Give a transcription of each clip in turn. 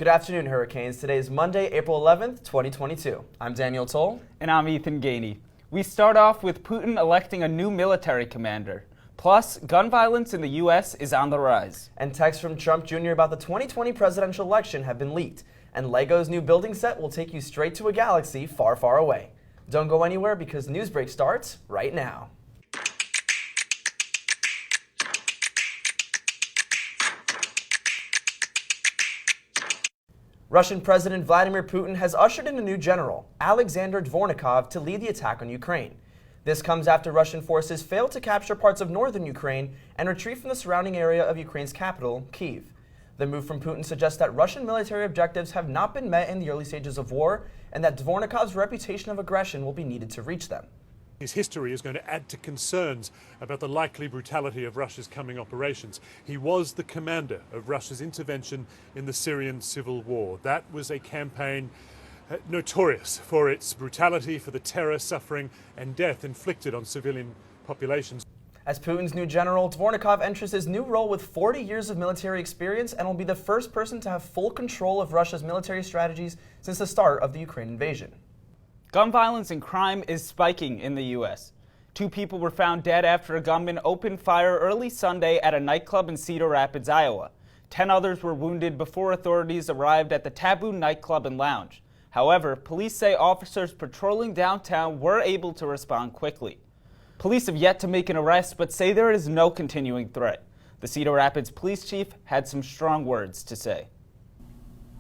Good afternoon, Hurricanes. Today is Monday, April 11th, 2022. I'm Daniel Toll. And I'm Ethan Gany. We start off with Putin electing a new military commander. Plus, gun violence in the U.S. is on the rise. And texts from Trump Jr. about the 2020 presidential election have been leaked. And Lego's new building set will take you straight to a galaxy far, far away. Don't go anywhere because NewsBreak starts right now. Russian President Vladimir Putin has ushered in a new general, Alexander Dvornikov, to lead the attack on Ukraine. This comes after Russian forces failed to capture parts of northern Ukraine and retreat from the surrounding area of Ukraine's capital, Kyiv. The move from Putin suggests that Russian military objectives have not been met in the early stages of war and that Dvornikov's reputation of aggression will be needed to reach them. His history is going to add to concerns about the likely brutality of Russia's coming operations. He was the commander of Russia's intervention in the Syrian civil war. That was a campaign notorious for its brutality, for the terror, suffering and death inflicted on civilian populations. As Putin's new general, Dvornikov enters his new role with 40 years of military experience and will be the first person to have full control of Russia's military strategies since the start of the Ukraine invasion. Gun violence and crime is spiking in the U.S. 2 people were found dead after a gunman opened fire early Sunday at a nightclub in Cedar Rapids, Iowa. 10 others were wounded before authorities arrived at the Taboo nightclub and lounge. However, police say officers patrolling downtown were able to respond quickly. Police have yet to make an arrest, but say there is no continuing threat. The Cedar Rapids police chief had some strong words to say.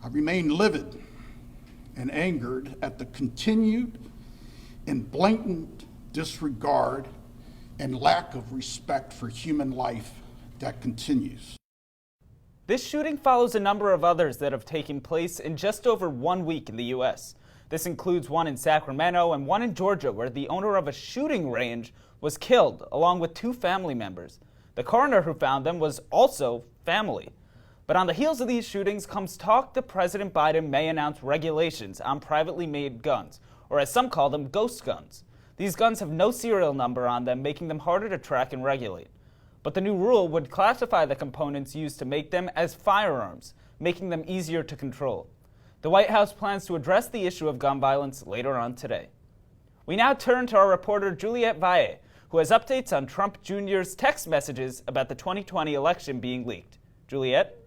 I remain livid and angered at the continued and blatant disregard and lack of respect for human life that continues. This shooting follows a number of others that have taken place in just over 1 week in the U.S. This includes one in Sacramento and one in Georgia, where the owner of a shooting range was killed, along with 2 family members. The coroner who found them was also family. But on the heels of these shootings comes talk that President Biden may announce regulations on privately made guns, or as some call them, ghost guns. These guns have no serial number on them, making them harder to track and regulate. But the new rule would classify the components used to make them as firearms, making them easier to control. The White House plans to address the issue of gun violence later on today. We now turn to our reporter Juliette Valle, who has updates on Trump Jr.'s text messages about the 2020 election being leaked. Juliette?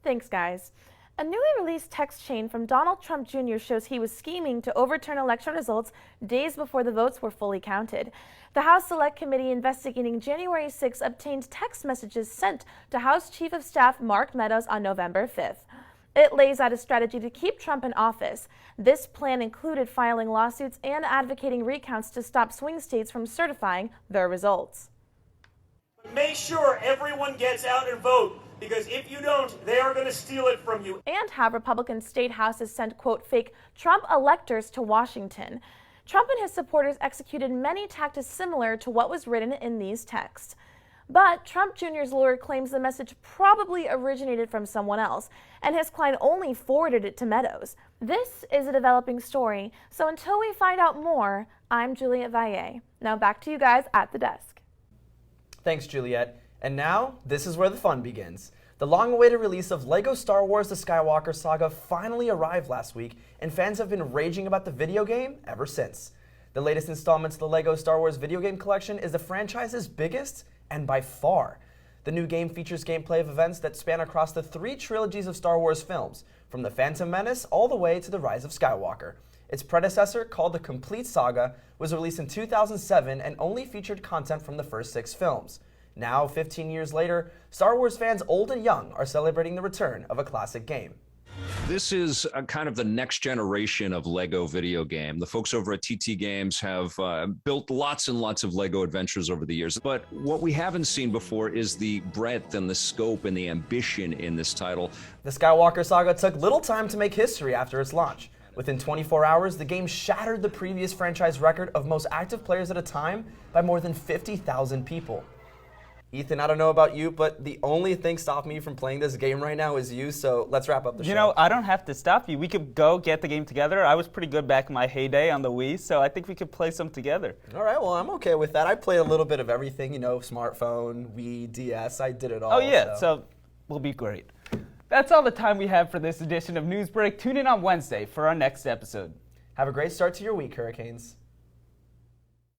Thanks, guys. A newly released text chain from Donald Trump Jr. shows he was scheming to overturn election results days before the votes were fully counted. The House Select Committee investigating January 6 obtained text messages sent to House Chief of Staff Mark Meadows on November 5th. It lays out a strategy to keep Trump in office. This plan included filing lawsuits and advocating recounts to stop swing states from certifying their results. Make sure everyone gets out and vote, because if you don't, they are going to steal it from you. And have Republican state houses sent, quote, fake Trump electors to Washington. Trump and his supporters executed many tactics similar to what was written in these texts. But Trump Jr.'s lawyer claims the message probably originated from someone else, and his client only forwarded it to Meadows. This is a developing story, so until we find out more, I'm Juliette Valle. Now back to you guys at the desk. Thanks, Juliette. And now, this is where the fun begins. The long-awaited release of LEGO Star Wars The Skywalker Saga finally arrived last week, and fans have been raging about the video game ever since. The latest installment to the LEGO Star Wars video game collection is the franchise's biggest, and by far. The new game features gameplay of events that span across the 3 trilogies of Star Wars films, from The Phantom Menace all the way to The Rise of Skywalker. Its predecessor, called The Complete Saga, was released in 2007 and only featured content from the first 6 films. Now, 15 years later, Star Wars fans old and young are celebrating the return of a classic game. This is kind of the next generation of LEGO video game. The folks over at TT Games have built lots and lots of LEGO adventures over the years. But what we haven't seen before is the breadth and the scope and the ambition in this title. The Skywalker Saga took little time to make history after its launch. Within 24 hours, the game shattered the previous franchise record of most active players at a time by more than 50,000 people. Ethan, I don't know about you, but the only thing stopping me from playing this game right now is you, so let's wrap up the show. You know, I don't have to stop you. We could go get the game together. I was pretty good back in my heyday on the Wii, so I think we could play some together. All right, well, I'm okay with that. I play a little bit of everything, you know, smartphone, Wii, DS, I did it all. Oh, yeah, so we'll be great. That's all the time we have for this edition of NewsBreak. Tune in on Wednesday for our next episode. Have a great start to your week, Hurricanes.